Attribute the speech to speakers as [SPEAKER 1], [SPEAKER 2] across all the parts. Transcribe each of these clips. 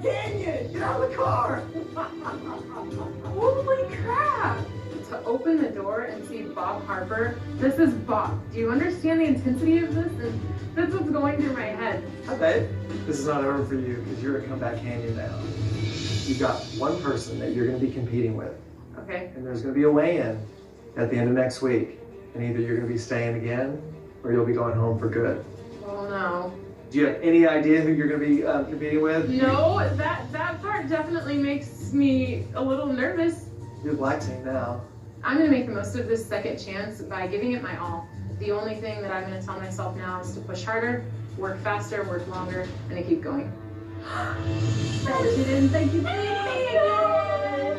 [SPEAKER 1] Grand Canyon! Get out of the car!
[SPEAKER 2] Holy crap! To open the door and see Bob Harper, this is Bob. Do you understand the intensity of this? And that's what's going through my head.
[SPEAKER 1] Hi, babe. This is not over for you because you're a comeback canyon now. You've got one person that you're going to be competing with.
[SPEAKER 2] Okay.
[SPEAKER 1] And there's going to be a weigh-in at the end of next week. And either you're going to be staying again or you'll be going home for good.
[SPEAKER 2] Oh no.
[SPEAKER 1] Do you have any idea who you're going to be competing with?
[SPEAKER 2] No, that part definitely makes me a little nervous.
[SPEAKER 1] You're relaxing now.
[SPEAKER 2] I'm going to make the most of this second chance by giving it my all. The only thing that I'm going to tell myself now is to push harder, work faster, work longer, and to keep going.
[SPEAKER 3] Bet you didn't think you'd beat me again.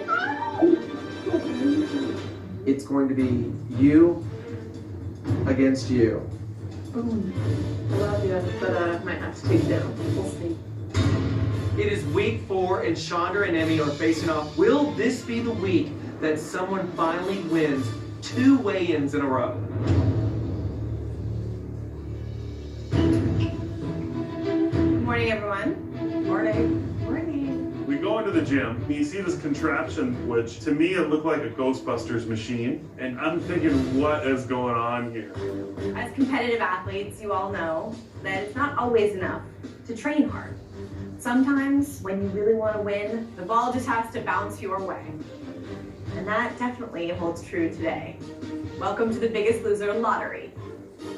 [SPEAKER 1] It's going to be you against you.
[SPEAKER 2] Boom. I love you, but I might have to take it down. We'll see.
[SPEAKER 1] It is week 4 and Chandra and Emmy are facing off. Will this be the week that someone finally wins 2 weigh-ins in a row?
[SPEAKER 3] Good morning, everyone.
[SPEAKER 1] Morning.
[SPEAKER 2] Morning.
[SPEAKER 4] We go into the gym, and you see this contraption, which to me it looked like a Ghostbusters machine, and I'm thinking, what is going on here?
[SPEAKER 3] As competitive athletes, you all know that it's not always enough to train hard. Sometimes, when you really want to win, the ball just has to bounce your way. And that definitely holds true today. Welcome to the Biggest Loser lottery.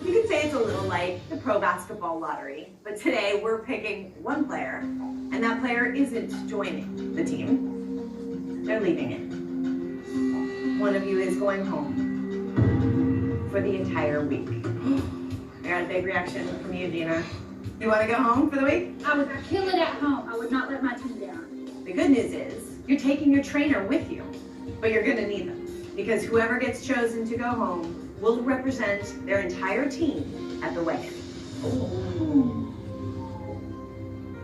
[SPEAKER 3] You could say it's a little like the pro basketball lottery, but today we're picking one player, and that player isn't joining the team. They're leaving it. One of you is going home for the entire week. I got a big reaction from you, Gina. You want to go home for the week?
[SPEAKER 5] I would kill it at home. I would not let my team down.
[SPEAKER 3] The good news is you're taking your trainer with you, but you're going to need them because whoever gets chosen to go home will represent their entire team at the weigh-in.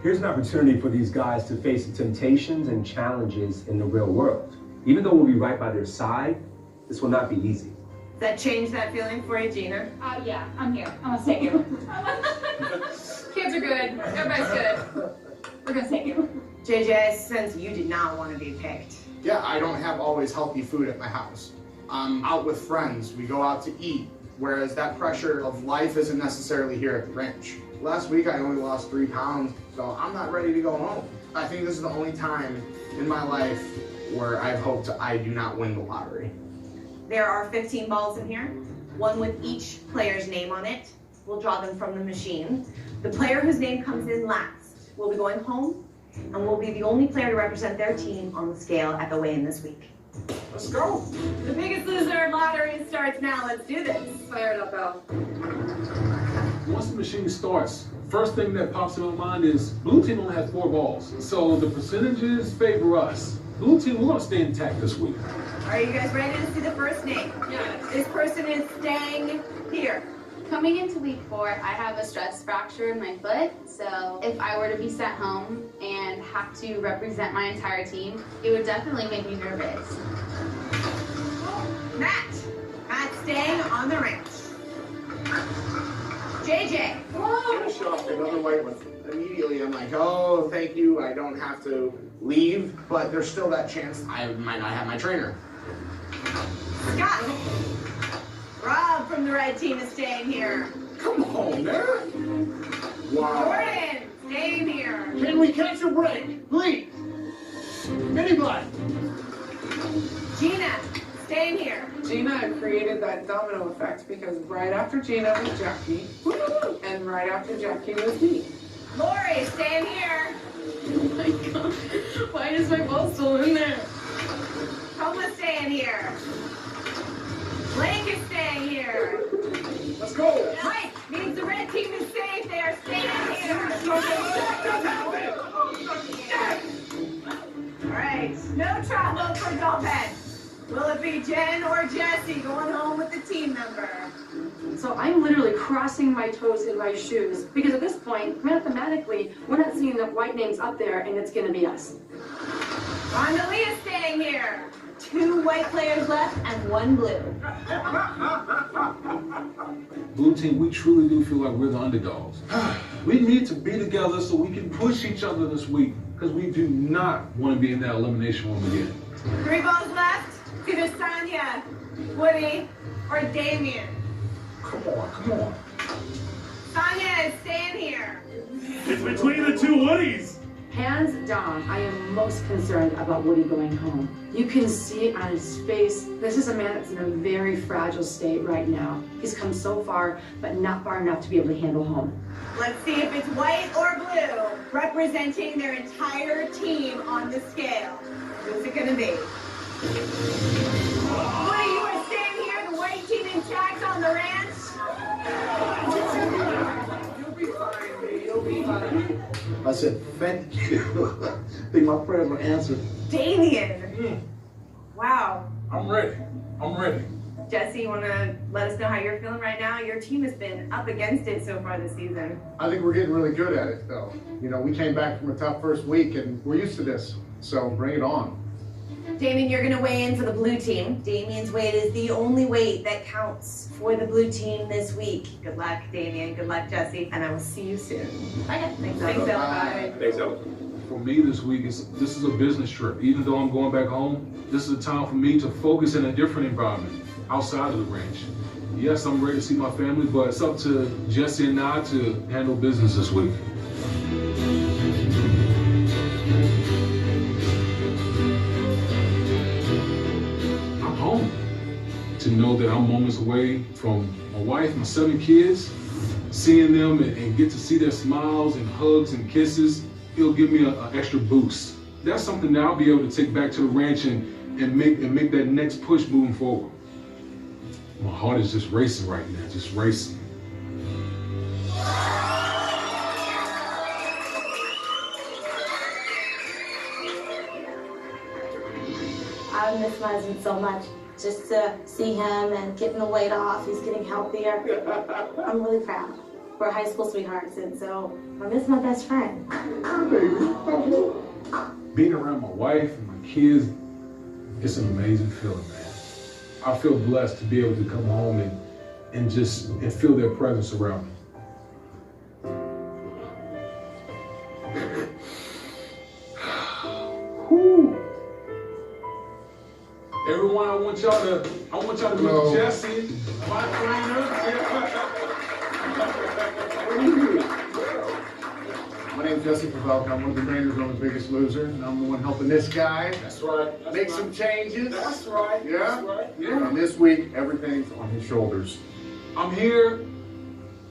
[SPEAKER 6] Here's an opportunity for these guys to face the temptations and challenges in the real world. Even though we'll be right by their side, this will not be easy.
[SPEAKER 3] Does that change that feeling for you, Gina?
[SPEAKER 5] Yeah, I'm here. I'm gonna stay here.
[SPEAKER 2] Kids are good. Everybody's good.
[SPEAKER 5] We're gonna stay here.
[SPEAKER 3] JJ, I sense you did not want to be picked.
[SPEAKER 7] Yeah, I don't have always healthy food at my house. I'm out with friends, we go out to eat, whereas that pressure of life isn't necessarily here at the ranch. Last week I only lost 3 pounds, so I'm not ready to go home. I think this is the only time in my life where I've hoped I do not win the lottery.
[SPEAKER 3] There are 15 balls in here, one with each player's name on it. We'll draw them from the machine. The player whose name comes in last will be going home and will be the only player to represent their team on the scale at the weigh-in this week.
[SPEAKER 7] Let's go.
[SPEAKER 3] The Biggest Loser lottery starts now. Let's do this.
[SPEAKER 2] Fire it up, Al.
[SPEAKER 8] Once the machine starts, first thing that pops in my mind is blue team only has 4 balls, so the percentages favor us. Blue team, we're gonna stay intact this week.
[SPEAKER 3] Are you guys ready to see the first name?
[SPEAKER 2] Yeah.
[SPEAKER 3] This person is staying here.
[SPEAKER 9] Coming into week 4, I have a stress fracture in my foot, so if I were to be sent home and have to represent my entire team, it would definitely make me nervous.
[SPEAKER 3] Matt's staying on the ranch. JJ.
[SPEAKER 7] Finish off another white one. Immediately I'm like, oh, thank you, I don't have to leave, but there's still that chance I might not have my trainer.
[SPEAKER 3] Scott. Rob from the red team is staying here.
[SPEAKER 7] Come on, man. Wow.
[SPEAKER 3] Jordan, staying here.
[SPEAKER 7] Can we catch a break, please? Anybody?
[SPEAKER 3] Gina, staying here.
[SPEAKER 2] Gina created that domino effect because right after Gina was Jackie, and right after Jackie was me.
[SPEAKER 3] Lori, staying here.
[SPEAKER 2] Oh my god, why is my ball still in there?
[SPEAKER 3] Toma, staying here. Blake is staying here.
[SPEAKER 7] Let's go.
[SPEAKER 3] Mike means the red team is safe. They are staying here. All right, no travel for Dolphin. Will it be Jen or Jesse going home with the team member?
[SPEAKER 10] So I'm literally crossing my toes in my shoes because at this point, mathematically, we're not seeing enough white names up there and it's gonna be us.
[SPEAKER 3] Rhonda Lee is staying here. 2 white players left and 1 blue.
[SPEAKER 8] Blue team, we truly do feel like we're the underdogs. We need to be together so we can push each other this week. because we do not want to be in that elimination room again.
[SPEAKER 3] 3 balls left. It's either Sonia, Woody, or Damien.
[SPEAKER 8] Come on.
[SPEAKER 3] Sonia is staying here.
[SPEAKER 4] It's between the two Woodies.
[SPEAKER 10] Hands down, I am most concerned about Woody going home. You can see it on his face. This is a man that's in a very fragile state right now. He's come so far, but not far enough to be able to handle home.
[SPEAKER 3] Let's see if it's white or blue, representing their entire team on the scale. Who's it gonna be? Woody, you are staying here, the white team intact on the ranch?
[SPEAKER 7] You'll be fine, baby. You'll be fine. I said, thank you. I think my prayers were answered.
[SPEAKER 3] Damien! Wow.
[SPEAKER 8] I'm ready.
[SPEAKER 3] Jesse, you want to let us know how you're feeling right now? Your team has been up against it so far this season.
[SPEAKER 7] I think we're getting really good at it, though. You know, we came back from a tough first week, and we're used to this. So bring it on.
[SPEAKER 3] Damien, you're going to weigh in for the blue team. Damien's weight is the only weight that counts for the blue team this week. Good luck, Damien. Good luck, Jesse. And I will see you soon. Okay. Thanks, Bye.
[SPEAKER 6] Thanks, Ella.
[SPEAKER 8] For me this week, this is a business trip. Even though I'm going back home, this is a time for me to focus in a different environment, outside of the ranch. Yes, I'm ready to see my family, but it's up to Jesse and I to handle business this week. I'm home. To know that I'm moments away from my wife, my 7 kids, seeing them and get to see their smiles and hugs and kisses, it'll give me an extra boost. That's something that I'll be able to take back to the ranch and make that next push moving forward. My heart is just racing right now, just racing.
[SPEAKER 11] I miss my husband so much. Just to see him and getting the weight off, he's getting healthier. I'm really proud. We're high school sweethearts, and so I miss my best friend.
[SPEAKER 8] Being around my wife and my kids, it's an amazing feeling, man. I feel blessed to be able to come home and feel their presence around me. Whew. Everyone, I want y'all to meet Jesse, my trainer.
[SPEAKER 7] My name's Jesse Pavelka. I'm one of the trainers on The Biggest Loser, and I'm the one helping this guy.
[SPEAKER 8] That's right.
[SPEAKER 7] Make some changes.
[SPEAKER 8] That's right.
[SPEAKER 7] Yeah?
[SPEAKER 8] That's right. Yeah.
[SPEAKER 7] And this week, everything's on his shoulders.
[SPEAKER 8] I'm here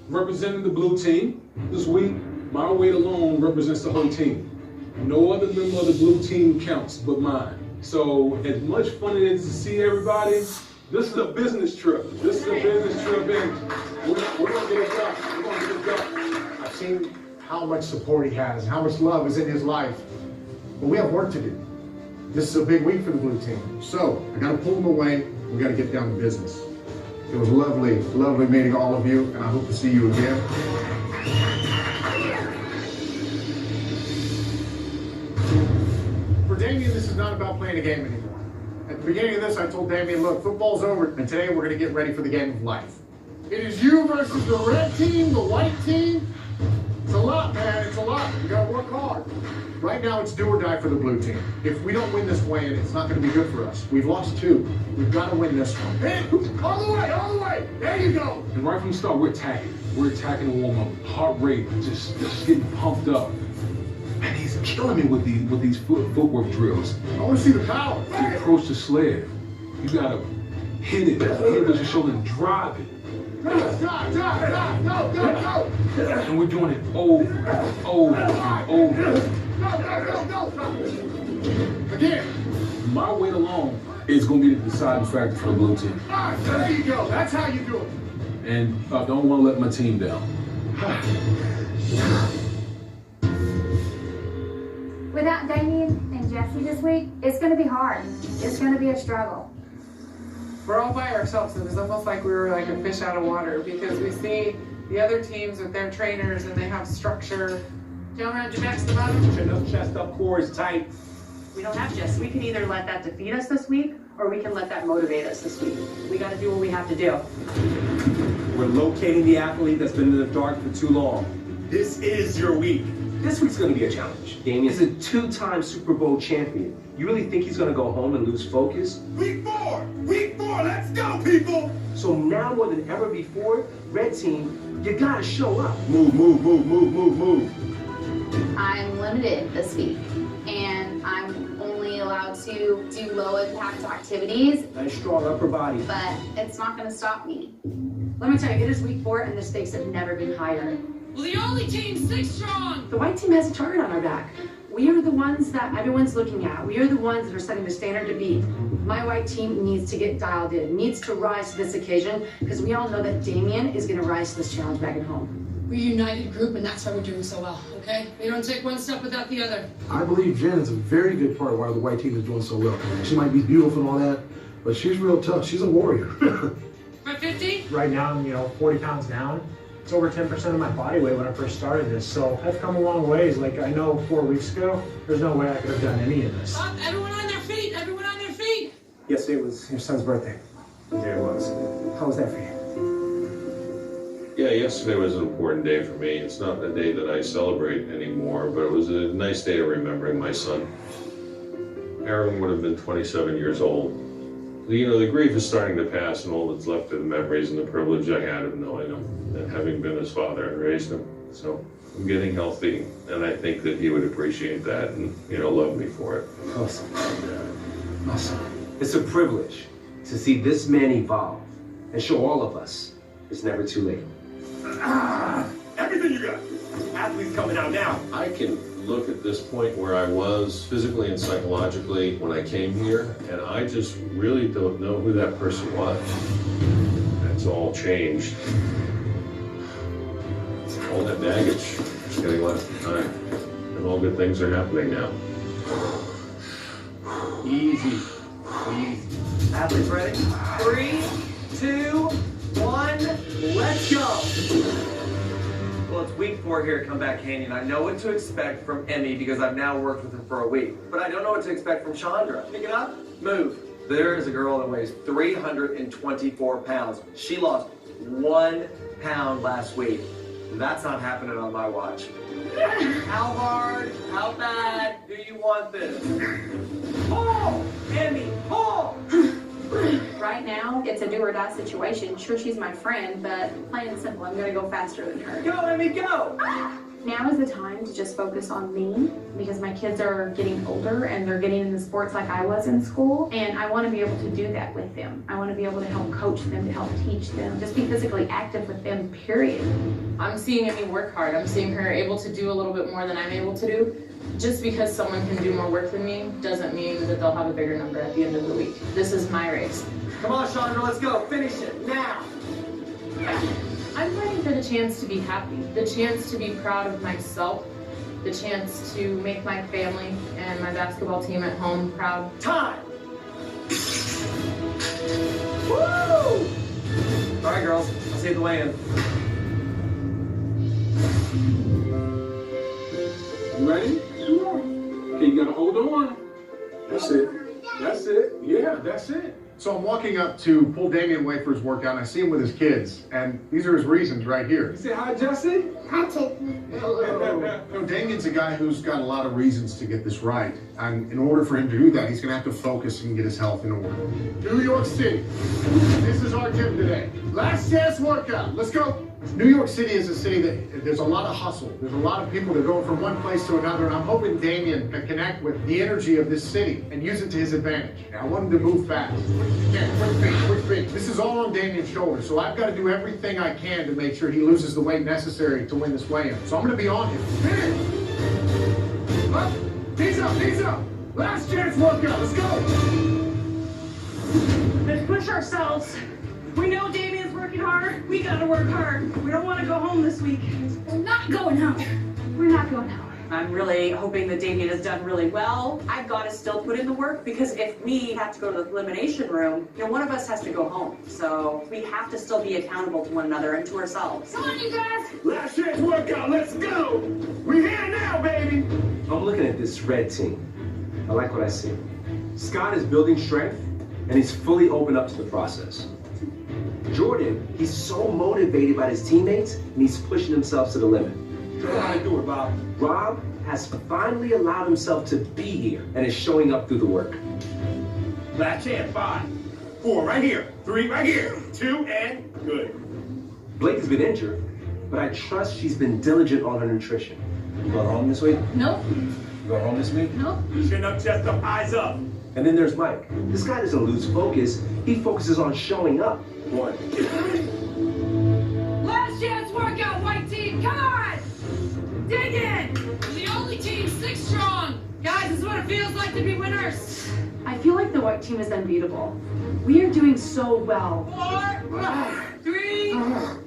[SPEAKER 8] representing the blue team. This week, my weight alone represents the whole team. No other member of the blue team counts but mine. So as much fun it is to see everybody, this is a business trip. And we're gonna get it done.
[SPEAKER 7] I've seen how much support he has, how much love is in his life. But we have work to do. This is a big week for the blue team. So I gotta pull him away. We gotta get down to business. It was lovely meeting all of you, and I hope to see you again. For Damien, this is not about playing a game anymore. At the beginning of this, I told Damien, look, football's over, and today we're gonna get ready for the game of life. It is you versus the red team, the white team. It's a lot, man, it's a lot. You gotta work hard. Right now, it's do or die for the blue team. If we don't win this weigh-in, it's not gonna be good for us. We've lost 2. We've gotta win this one. Hey, all the way, there you go.
[SPEAKER 8] And right from the start, we're attacking the warm-up. Heart rate just getting pumped up. Man, he's killing me with these footwork drills.
[SPEAKER 7] I wanna see the power.
[SPEAKER 8] To approach the sled, you gotta hit it with your shoulder and drive it.
[SPEAKER 7] Go.
[SPEAKER 8] And we're doing it over and over and over.
[SPEAKER 7] Go. Again.
[SPEAKER 8] My weight alone is going to be the deciding factor for the blue team.
[SPEAKER 7] All right, there you go. That's how you do it.
[SPEAKER 8] And I don't want to let my team down.
[SPEAKER 5] Without Damien and Jesse this week, it's going to be hard. It's going to be a struggle.
[SPEAKER 2] We're all by ourselves, and it's almost like we were like a fish out of water because we see the other teams with their trainers and they have structure. Jump around your backs to the bottom.
[SPEAKER 6] Chin up, chest up, core is tight.
[SPEAKER 10] We don't have Jesse. We can either let that defeat us this week, or we can let that motivate us this week. We got to do what we have to do.
[SPEAKER 6] We're locating the athlete that's been in the dark for too long. This is your week. This week's going to be a challenge. Damien's a 2-time Super Bowl champion. You really think he's going to go home and lose focus?
[SPEAKER 12] Week 4, let's go, people!
[SPEAKER 6] So now more than ever before, Red Team, you got to show up.
[SPEAKER 12] Move.
[SPEAKER 9] I'm limited this week, and I'm only allowed to do low impact activities.
[SPEAKER 6] Nice strong upper body.
[SPEAKER 9] But it's not going to stop me.
[SPEAKER 10] Let me tell you, it is week 4 and the stakes have never been higher.
[SPEAKER 13] Well, the only team 6 strong.
[SPEAKER 10] The white team has a target on our back. We are the ones that everyone's looking at. We are the ones that are setting the standard to beat. My white team needs to get dialed in, needs to rise to this occasion, because we all know that Damien is going to rise to this challenge back at home.
[SPEAKER 13] We're a united group, and that's why we're doing so well, okay? We don't take one step without the other.
[SPEAKER 14] I believe Jen is a very good part of why the white team is doing so well. She might be beautiful and all that, but she's real tough. She's a warrior.
[SPEAKER 13] For 50?
[SPEAKER 15] Right now, I'm 40 pounds down. It's over 10% of my body weight when I first started this, so I've come a long ways. Like, I know 4 weeks ago, there's no way I could have done any of this.
[SPEAKER 13] Up, everyone on their feet! Everyone on their feet!
[SPEAKER 6] Yesterday was your son's birthday. Yeah, it was. How was that for you?
[SPEAKER 16] Yeah, yesterday was an important day for me. It's not a day that I celebrate anymore, but it was a nice day of remembering my son. Aaron would have been 27 years old. You know, the grief is starting to pass, and all that's left are the memories and the privilege I had of knowing him and having been his father and raised him. So I'm getting healthy, and I think that he would appreciate that and, love me for it.
[SPEAKER 6] Awesome. Awesome. It's a privilege to see this man evolve and show all of us it's never too late.
[SPEAKER 12] Everything you got.
[SPEAKER 6] Athletes coming out now.
[SPEAKER 16] I can look at this point where I was physically and psychologically when I came here, and I just really don't know who that person was. It's all changed. All that baggage is getting left behind, and all good things are happening now.
[SPEAKER 6] Easy.
[SPEAKER 1] Athletes ready? 3, 2, 1, let's go! Well, it's week 4 here at Comeback Canyon. I know what to expect from Emmy because I've now worked with her for a week. But I don't know what to expect from Chandra. Pick it up, move. There is a girl that weighs 324 pounds. She lost 1 pound last week. That's not happening on my watch. How hard, how bad do you want this? Pull! Emmy, pull!
[SPEAKER 17] Right now, it's a do-or-die situation. Sure, she's my friend, but plain and simple, I'm gonna go faster than her.
[SPEAKER 1] Go, Emmy, go!
[SPEAKER 17] Now is the time to just focus on me because my kids are getting older and they're getting into sports like I was in school, and I want to be able to do that with them. I want to be able to help coach them, to help teach them, just be physically active with them, period.
[SPEAKER 2] I'm seeing Emmy work hard. I'm seeing her able to do a little bit more than I'm able to do. Just because someone can do more work than me doesn't mean that they'll have a bigger number at the end of the week. This is my race.
[SPEAKER 1] Come on, Chandra, let's go. Finish it now.
[SPEAKER 2] I'm fighting for the chance to be happy, the chance to be proud of myself, the chance to make my family and my basketball team at home proud.
[SPEAKER 1] Time! Woo! All right, girls, I'll see you at the weigh-in.
[SPEAKER 8] You ready? Okay, you gotta hold on. That's it. Yeah, that's it.
[SPEAKER 7] So I'm walking up to pull Damien away for his workout, and I see him with his kids, and these are his reasons right here.
[SPEAKER 8] You say hi, Jesse?
[SPEAKER 7] Hi, Tiffany. Hello. Damien's a guy who's got a lot of reasons to get this right, and in order for him to do that, he's gonna have to focus and get his health in order. New York City, this is our gym today. Last chance workout, let's go. New York City is a city that there's a lot of hustle. There's a lot of people that go from one place to another, and I'm hoping Damien can connect with the energy of this city and use it to his advantage. And I want him to move fast. Quick feet. This is all on Damien's shoulders, so I've got to do everything I can to make sure he loses the weight necessary to win this weigh-in. So I'm going to be on him. Finish! Up! Knees up! Last chance workout, let's go!
[SPEAKER 13] Let's push ourselves. We know Damien's working hard. We gotta work hard. We don't want to go home this week.
[SPEAKER 17] We're not going home. We're not going home.
[SPEAKER 3] I'm really hoping that Damien has done really well. I've got to still put in the work because if we have to go to the elimination room, one of us has to go home. So we have to still be accountable to one another and to ourselves.
[SPEAKER 17] Come on, you guys.
[SPEAKER 12] Last chance workout, let's go! We're here now, baby!
[SPEAKER 6] I'm looking at this red team. I like what I see. Scott is building strength, and he's fully open up to the process. Jordan, he's so motivated by his teammates, and he's pushing himself to the limit. Show her how to do it, Rob. Rob has finally allowed himself to be here and is showing up through the work.
[SPEAKER 12] Last chance. 5, 4, right here. 3, right here. 2, and good.
[SPEAKER 6] Blake has been injured, but I trust she's been diligent on her nutrition. You going home this week?
[SPEAKER 2] Nope.
[SPEAKER 6] You going home this week?
[SPEAKER 2] Nope.
[SPEAKER 12] Chin up, chest up, eyes up.
[SPEAKER 6] And then there's Mike. This guy doesn't lose focus. He focuses on showing up. 1.
[SPEAKER 13] Last chance workout, white team. Come on! Dig in! We're the only team 6 strong. Guys, this is what it feels like to be winners.
[SPEAKER 10] I feel like the white team is unbeatable. We are doing so well.
[SPEAKER 13] 4, 3,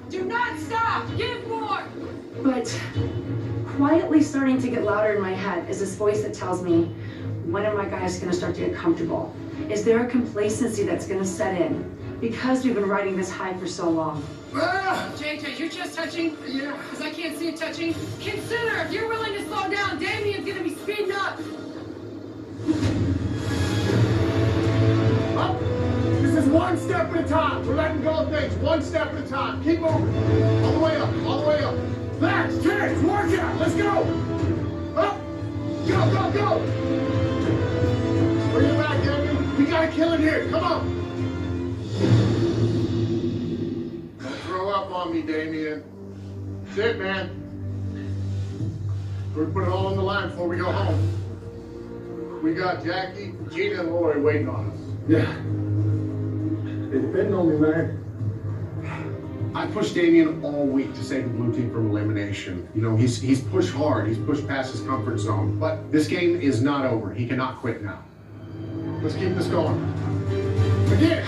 [SPEAKER 13] do not stop. Give more.
[SPEAKER 10] But quietly starting to get louder in my head is this voice that tells me, when are my guys going to start to get comfortable? Is there a complacency that's going to set in? Because we've been riding this high for so long.
[SPEAKER 13] JJ, you're just touching? Yeah. Because I can't see it touching. Consider, if you're willing to slow down, Damien's going to be speeding up.
[SPEAKER 7] Up. This is one step at a time. We're letting go of things. One step at a time. Keep moving. All the way up. All the way up. Last chance. Workout. Let's go. Up. Go, go, go. Bring it back, Damien. We got to kill it here. Come on. Don't throw up on me, Damien. That's it, man. We're put it all on the line before we go home. We got Jackie, Gina, and Lori waiting on us.
[SPEAKER 14] Yeah. They depend on me, man.
[SPEAKER 7] I pushed Damien all week to save the blue team from elimination. You know, he's pushed hard. He's pushed past his comfort zone. But this game is not over. He cannot quit now. Let's keep this going. Again.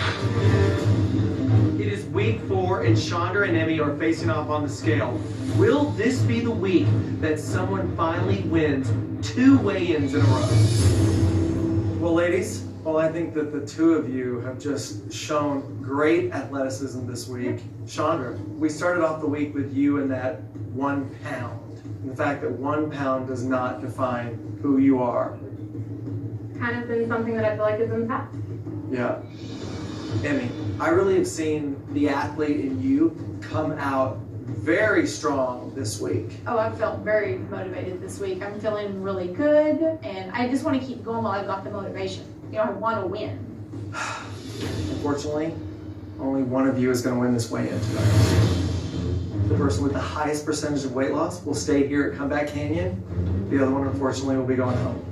[SPEAKER 1] It is week 4 and Chandra and Emmy are facing off on the scale. Will this be the week that someone finally wins 2 weigh-ins in a row? Well, ladies, well, I think that the 2 of you have just shown great athleticism this week. Chandra, we started off the week with you and that 1 pound. And the fact that 1 pound does not define who you are.
[SPEAKER 2] Kind of been something that I feel like is in the past.
[SPEAKER 1] Yeah. Emmy, I really have seen the athlete in you come out very strong this week.
[SPEAKER 17] Oh, I felt very motivated this week. I'm feeling really good, and I just want to keep going while I've got the motivation. You know, I want to win.
[SPEAKER 1] Unfortunately, only one of you is going to win this weigh-in tonight. The person with the highest percentage of weight loss will stay here at Comeback Canyon. The other one, unfortunately, will be going home.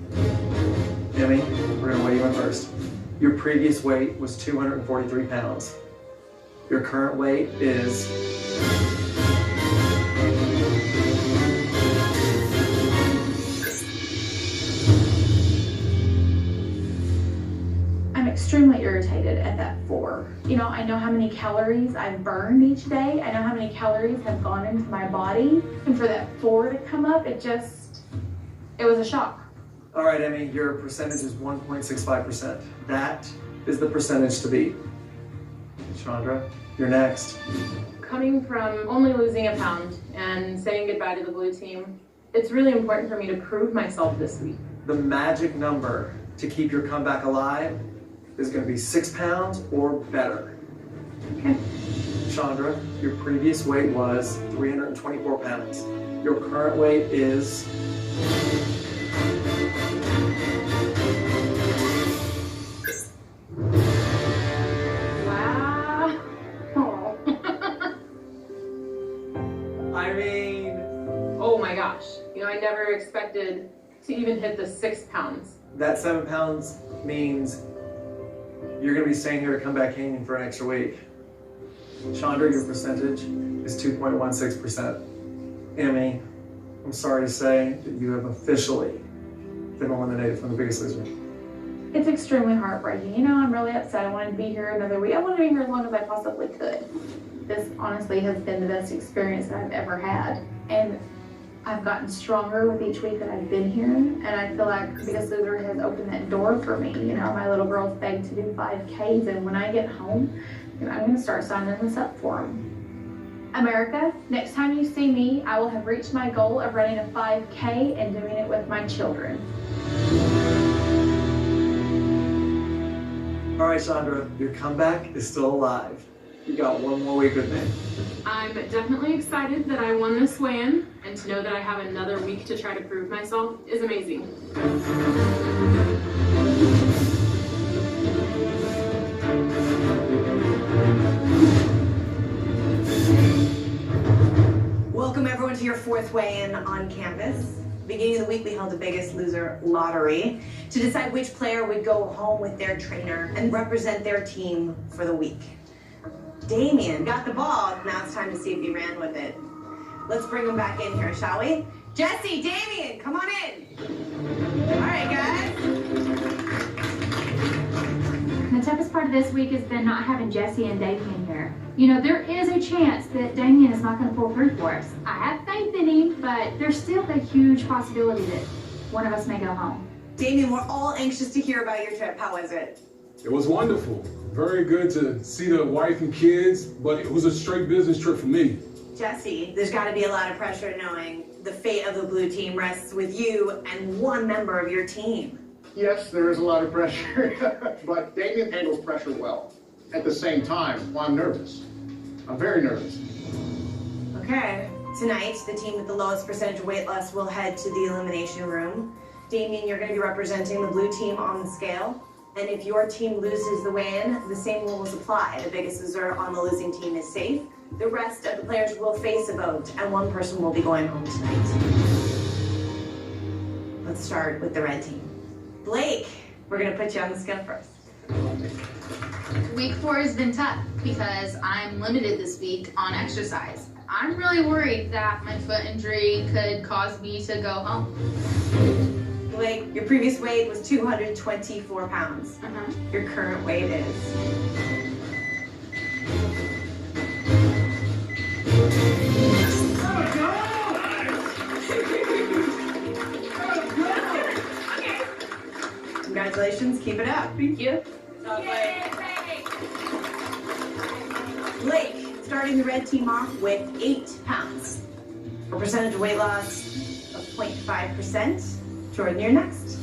[SPEAKER 1] Emmy, we're going to weigh you in first. Your previous weight was 243 pounds. Your current weight is...
[SPEAKER 17] I'm extremely irritated at that 4. You know, I know how many calories I've burned each day. I know how many calories have gone into my body. And for that 4 to come up, it was a shock.
[SPEAKER 1] All right, Emmy, your percentage is 1.65%. That is the percentage to beat. Chandra, you're next.
[SPEAKER 2] Coming from only losing a pound and saying goodbye to the blue team, it's really important for me to prove myself this week.
[SPEAKER 1] The magic number to keep your comeback alive is going to be 6 pounds or better.
[SPEAKER 17] Okay.
[SPEAKER 1] Chandra, your previous weight was 324 pounds. Your current weight is...
[SPEAKER 2] Wow.
[SPEAKER 1] I mean...
[SPEAKER 2] Oh my gosh. You know, I never expected to even hit the 6 pounds.
[SPEAKER 1] That 7 pounds means you're going to be staying here to Comeback Canyon for an extra week. Chandra, your percentage is 2.16%. Emmy, I'm sorry to say that you have officially been eliminated from The Biggest Loser.
[SPEAKER 17] It's extremely heartbreaking. You know, I'm really upset. I wanted to be here another week. I wanted to be here as long as I possibly could. This honestly has been the best experience that I've ever had. And I've gotten stronger with each week that I've been here. And I feel like The Biggest Loser has opened that door for me. You know, my little girls begged to do 5Ks. And when I get home, you know, I'm going to start signing this up for them. America, next time you see me, I will have reached my goal of running a 5K and doing it with my children.
[SPEAKER 1] All right, Chandra, your comeback is still alive. You got one more week with me.
[SPEAKER 2] I'm definitely excited that I won this weigh-in, and to know that I have another week to try to prove myself is amazing.
[SPEAKER 3] Welcome everyone to your fourth weigh-in on campus. Beginning of the week, we held the Biggest Loser lottery to decide which player would go home with their trainer and represent their team for the week. Damien got the ball. Now it's time to see if he ran with it. Let's bring him back in here, shall we? Jesse, Damien, come on in. All right, guys.
[SPEAKER 5] The toughest part of this week has been not having Jesse and Damien here. You know, there is a chance that Damien is not going to pull through for us. I have faith in him, but there's still a huge possibility that one of us may go home.
[SPEAKER 3] Damien, we're all anxious to hear about your trip. How was it?
[SPEAKER 8] It was wonderful. Very good to see the wife and kids, but it was a straight business trip for me.
[SPEAKER 3] Jesse, there's got to be a lot of pressure knowing the fate of the blue team rests with you and one member of your team.
[SPEAKER 7] Yes, there is a lot of pressure, but Damien handles pressure well. At the same time, well, I'm nervous. I'm very nervous.
[SPEAKER 3] Okay, tonight, the team with the lowest percentage of weight loss will head to the elimination room. Damien, you're going to be representing the blue team on the scale. And if your team loses the weigh-in, the same rules apply. The biggest loser on the losing team is safe. The rest of the players will face a vote, and one person will be going home tonight. Let's start with the red team. Blake, we're going to put you on the scale first.
[SPEAKER 9] Week 4 has been tough because I'm limited this week on exercise. I'm really worried that my foot injury could cause me to go home.
[SPEAKER 3] Blake, your previous weight was 224 pounds. Your current weight is... Congratulations, keep it up.
[SPEAKER 2] Thank you.
[SPEAKER 3] Blake, starting the red team off with 8 pounds. For percentage of weight loss of 0.5%. Jordan, you're next.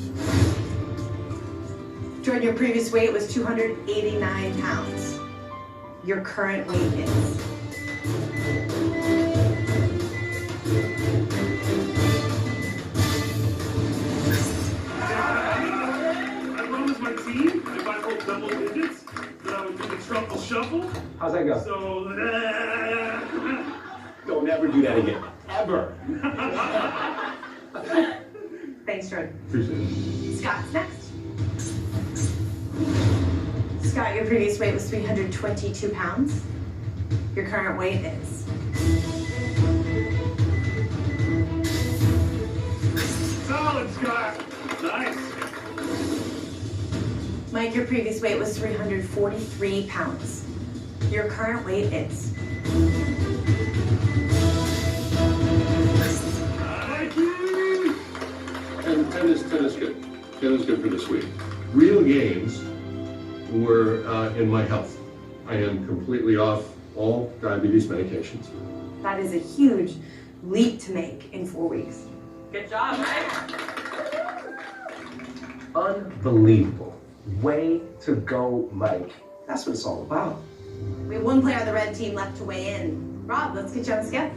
[SPEAKER 3] Jordan, your previous weight was 289 pounds. Your current weight is...
[SPEAKER 4] I promised my team if I rolled double digits that I would do the truffle shuffle.
[SPEAKER 6] How's that go?
[SPEAKER 4] So,
[SPEAKER 6] Don't ever do that again. Ever.
[SPEAKER 3] Thanks, Jordan.
[SPEAKER 6] Appreciate it.
[SPEAKER 3] Scott's next. Scott, your previous weight was 322 pounds. Your current weight is...
[SPEAKER 4] solid, Scott. Nice.
[SPEAKER 3] Mike, your previous weight was 343 pounds. Your current weight is...
[SPEAKER 16] And 10 is good. 10 is good for this week. Real gains were in my health. I am completely off all diabetes medications.
[SPEAKER 3] That is a huge leap to make in 4 weeks.
[SPEAKER 1] Good job, Mike.
[SPEAKER 6] Unbelievable. Way to go, Mike. That's what it's all about.
[SPEAKER 3] We have one player on the red team left to weigh in. Rob, let's get you on the scale.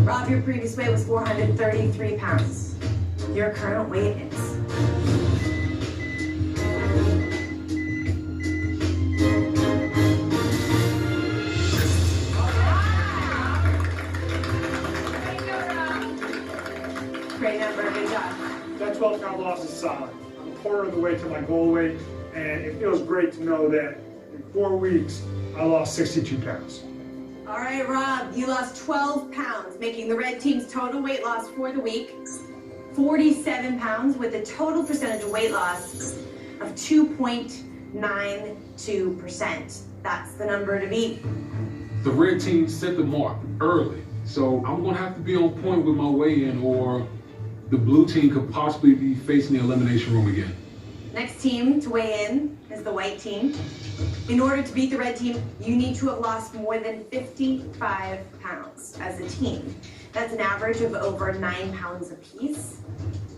[SPEAKER 3] Rob, your previous weight was 433 pounds. Your current weight is... Great number, good job.
[SPEAKER 15] That 12-pound loss is solid. I'm a quarter of the way to my goal weight, and it feels great to know that in 4 weeks, I lost 62 pounds.
[SPEAKER 3] All right, Rob, you lost 12 pounds, making the red team's total weight loss for the week 47 pounds, with a total percentage of weight loss of 2.92%. That's the number to beat.
[SPEAKER 8] The red team set the mark early, so I'm gonna have to be on point with my weigh-in, or the blue team could possibly be facing the elimination room again.
[SPEAKER 3] Next team to weigh in is the white team. In order to beat the red team, you need to have lost more than 55 pounds as a team. That's an average of over 9 pounds apiece.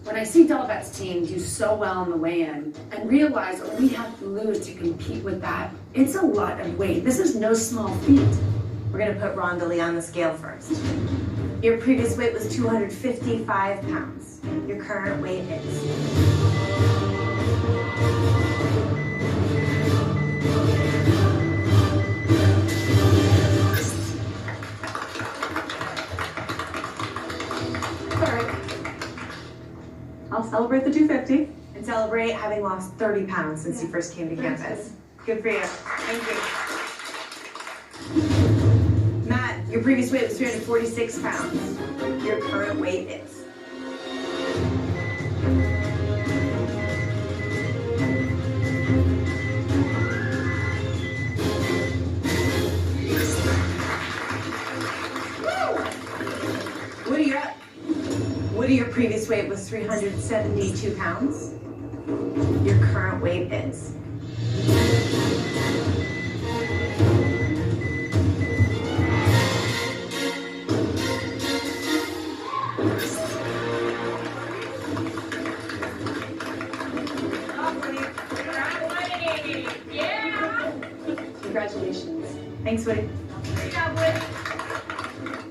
[SPEAKER 10] When I see Delvet's team do so well in the weigh-in and realize what we have to lose to compete with that, It's a lot of weight. This is no small feat.
[SPEAKER 3] We're gonna put Rhonda Lee on the scale first. Your previous weight was 255 pounds. Your current weight is...
[SPEAKER 10] I'll celebrate the 250.
[SPEAKER 3] And celebrate having lost 30 pounds since you first came to campus. Good for you. Thank you. Matt, your previous weight was 346 pounds. Your current weight is... Woody, your previous weight was 372 pounds. Your current weight is...
[SPEAKER 10] Congratulations.
[SPEAKER 3] Thanks, Woody.
[SPEAKER 10] Good job, Woody.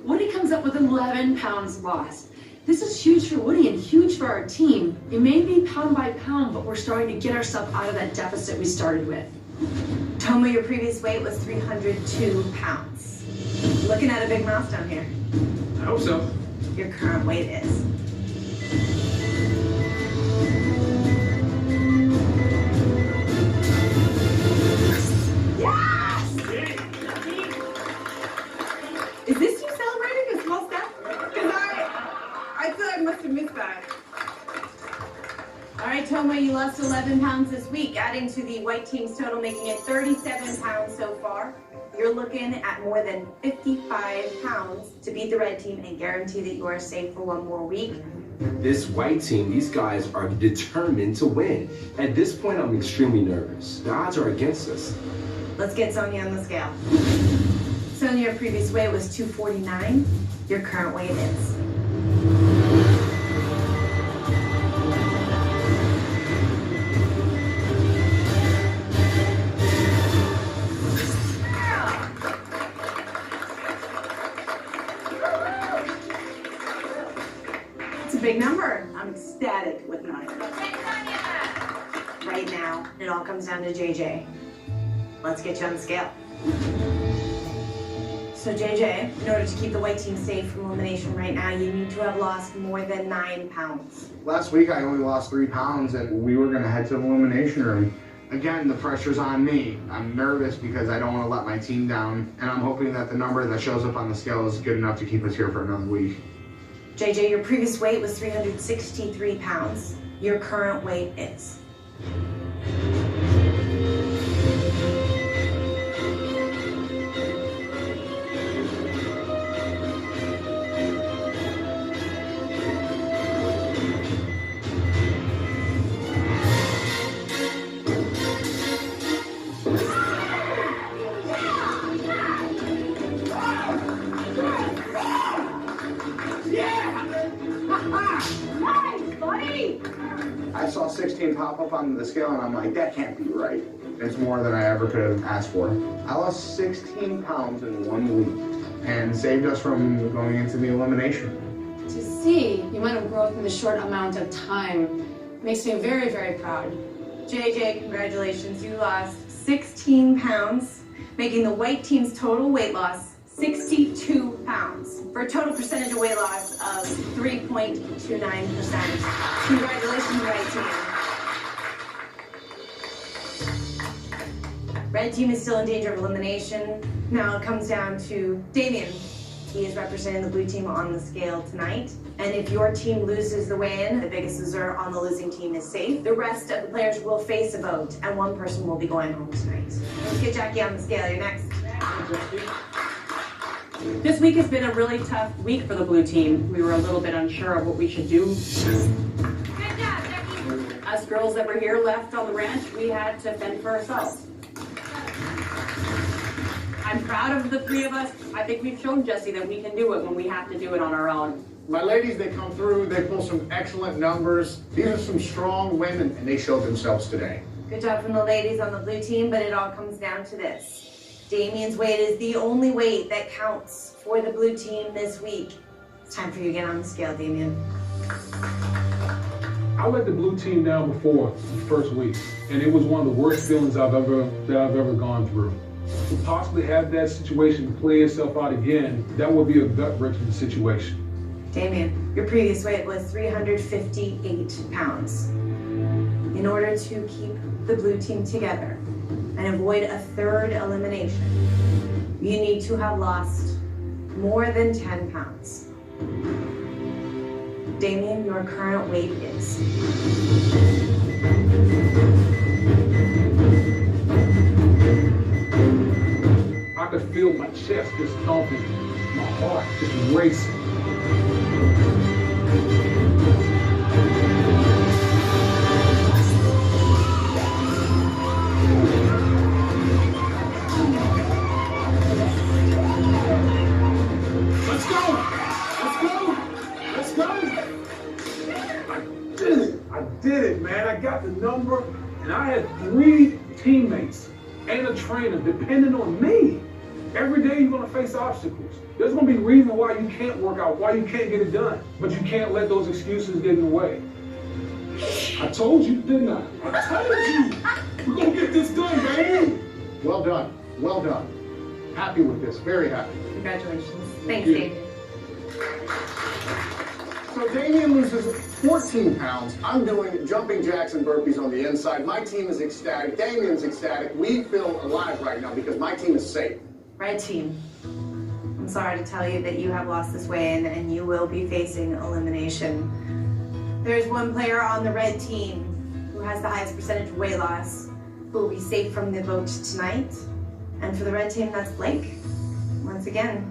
[SPEAKER 10] Woody comes up with 11 pounds lost. This is huge for Woody and huge for our team. It may be pound by pound, but we're starting to get ourselves out of that deficit we started with.
[SPEAKER 3] Toma, your previous weight was 302 pounds. Looking at a big milestone here.
[SPEAKER 6] I hope so.
[SPEAKER 3] Your current weight is... Yes! Is this you celebrating a small step? Because I feel I must have missed that. All right, Toma, you lost 11 pounds this week, adding to the white team's total, making it 37 pounds so far. You're looking at more than 55 pounds to beat the red team and guarantee that you are safe for one more week.
[SPEAKER 6] This white team, these guys are determined to win. At this point, I'm extremely nervous. The odds are against us.
[SPEAKER 3] Let's get Sonia on the scale. Sonia, your previous weight was 249. Your current weight is... It's a big number. I'm ecstatic with mine. Right now, it all comes down to JJ. Let's get you on the scale. So JJ, in order to keep the white team safe from elimination right now, you need to have lost more than 9 pounds.
[SPEAKER 7] Last week I only lost 3 pounds and we were gonna head to the elimination room. Again, the pressure's on me. I'm nervous because I don't want to let my team down, and I'm hoping that the number that shows up on the scale is good enough to keep us here for another week.
[SPEAKER 3] JJ, your previous weight was 363 pounds. Your current weight is...
[SPEAKER 7] I saw 16 pop up on the scale and I'm like, that can't be right. It's more than I ever could have asked for. I lost 16 pounds in 1 week and saved us from going into the elimination.
[SPEAKER 10] To see the amount of growth in the short amount of time makes me very, very proud.
[SPEAKER 3] JJ, congratulations. You lost 16 pounds, making the white team's total weight loss 62 pounds, for a total percentage of weight loss of 3.29%. Congratulations, white team. Red team is still in danger of elimination. Now it comes down to Damien. He is representing the blue team on the scale tonight. And if your team loses the weigh-in, the biggest loser on the losing team is safe. The rest of the players will face a vote, and one person will be going home tonight. Let's get Jackie on the scale. You're next.
[SPEAKER 18] This week has been a really tough week for the blue team. We were a little bit unsure of what we should do. Us girls that were here left on the ranch, we had to fend for ourselves. I'm proud of the 3 of us. I think we've shown Jesse that we can do it when we have to do it on our own.
[SPEAKER 7] My ladies, they come through, they pull some excellent numbers. These are some strong women, and they showed themselves today.
[SPEAKER 3] Good job from the ladies on the blue team, but it all comes down to this. Damien's weight is the only weight that counts for the blue team this week. It's time for you to get on the scale, Damien.
[SPEAKER 8] I let the blue team down before the first week, and it was one of the worst feelings I've ever gone through. To possibly have that situation play itself out again, that would be a gut-wrenching situation.
[SPEAKER 3] Damien, your previous weight was 358 pounds. In order to keep the blue team together and avoid a third elimination, you need to have lost more than 10 pounds. Damien, your current weight is...
[SPEAKER 8] I could feel my chest just thumping, my heart just racing.
[SPEAKER 12] Let's go! Let's go! Let's go!
[SPEAKER 8] I did it, man. I got the number, and I had 3 teammates and a trainer depending on me. Every day you're gonna face obstacles. There's gonna be reasons why you can't work out, why you can't get it done, but you can't let those excuses get in the way. I told you, didn't I? I told you. We're gonna get this done, baby.
[SPEAKER 7] Well done. Well done. Happy with this. Very happy.
[SPEAKER 3] Congratulations. Thanks, Damien.
[SPEAKER 7] So Damien loses 14 pounds. I'm doing jumping jacks and burpees on the inside. My team is ecstatic. Damien's ecstatic. We feel alive right now because my team is safe.
[SPEAKER 3] Red team, I'm sorry to tell you that you have lost this weigh-in and you will be facing elimination. There's one player on the red team who has the highest percentage of weight loss who will be safe from the vote tonight. And for the red team, that's Blake. Once again,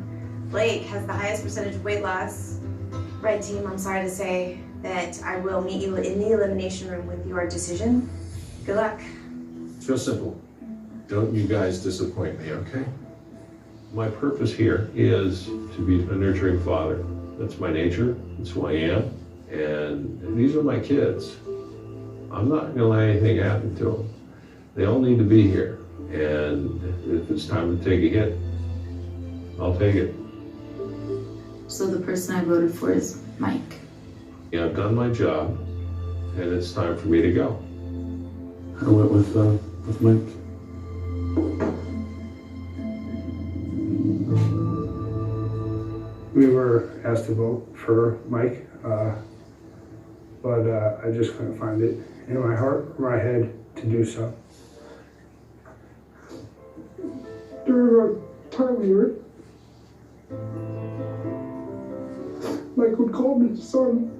[SPEAKER 3] Blake has the highest percentage of weight loss. Red team, I'm sorry to say that I will meet you in the elimination room with your decision. Good luck.
[SPEAKER 16] It's real simple. Don't you guys disappoint me, okay? My purpose here is to be a nurturing father. That's my nature, that's who I am, and these are my kids. I'm not gonna let anything happen to them. They all need to be here, and if it's time to take a hit, I'll take it.
[SPEAKER 9] So the person I voted for is Mike.
[SPEAKER 16] Yeah, I've done my job, and it's time for me to go.
[SPEAKER 14] I went with Mike.
[SPEAKER 19] We were asked to vote for Mike, but I just couldn't find it in my heart or my head to do so. During our time here, Mike would call me son,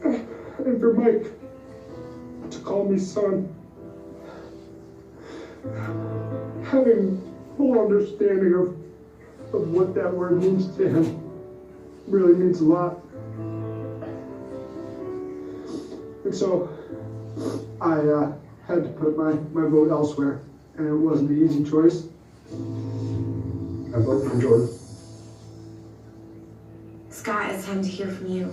[SPEAKER 19] and for Mike to call me son, having full understanding of what that word means to him really means a lot. And so I had to put my vote elsewhere, and it wasn't an easy choice. I voted for Jordan.
[SPEAKER 3] Scott, it's time to hear from you.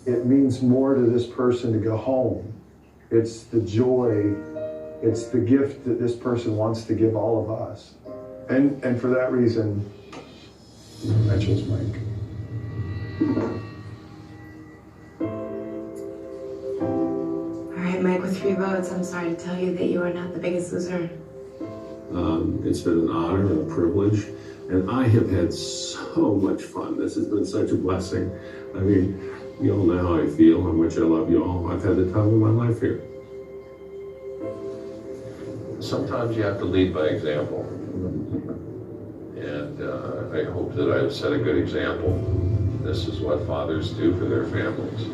[SPEAKER 20] It means more to this person to go home. It's the joy, it's the gift that this person wants to give all of us. And for that reason, I chose Mike.
[SPEAKER 3] All right, Mike, with 3 votes, I'm sorry to tell you that you are not the biggest loser.
[SPEAKER 16] It's been an honor and a privilege, and I have had so much fun. This has been such a blessing. I mean, you all know how I feel, how much I love you all. I've had the time of my life here. Sometimes you have to lead by example. And I hope that I've set a good example. This is what fathers do for their families.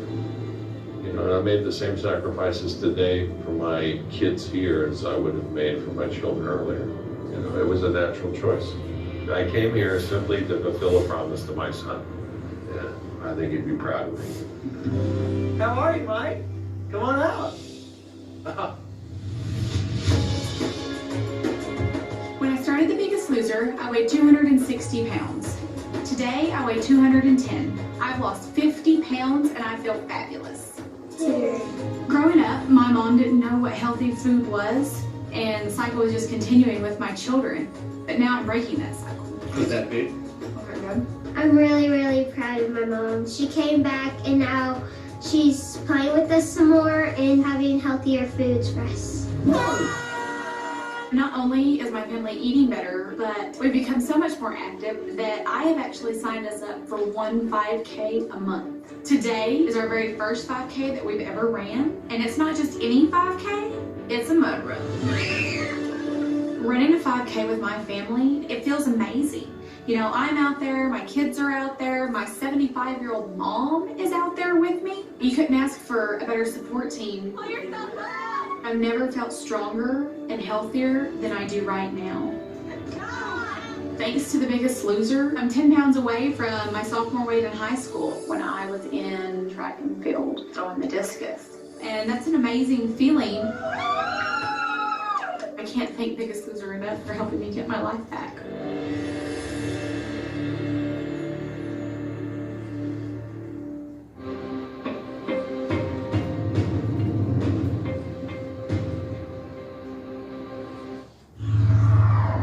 [SPEAKER 16] You know, and I made the same sacrifices today for my kids here as I would have made for my children earlier. You know, it was a natural choice. I came here simply to fulfill a promise to my son. And I think he'd be proud of me.
[SPEAKER 1] How are you, Mike? Come on out.
[SPEAKER 17] When I started The Biggest Loser, I weighed 260 pounds. Today, I weigh 210. I've lost 50 pounds and I feel fabulous.
[SPEAKER 11] considering.
[SPEAKER 17] Growing up, my mom didn't know what healthy food was, and the cycle was just continuing with my children. But now I'm breaking that cycle.
[SPEAKER 12] Was that big?
[SPEAKER 17] Okay, good.
[SPEAKER 11] I'm really, really proud of my mom. She came back and now she's playing with us some more and having healthier foods for us.
[SPEAKER 17] Not only is my family eating better, but we've become so much more active that I have actually signed us up for 1 5K a month. Today is our very first 5K that we've ever ran, and it's not just any 5K, it's a mud run. Running a 5K with my family, it feels amazing. You know, I'm out there, my kids are out there, my 75-year-old mom is out there with me. You couldn't ask for a better support team. Pull yourself up! I've never felt stronger and healthier than I do right now. Thanks to The Biggest Loser, I'm 10 pounds away from my sophomore weight in high school when I was in track and field throwing the discus. And that's an amazing feeling. I can't thank Biggest Loser enough for helping me get my life back.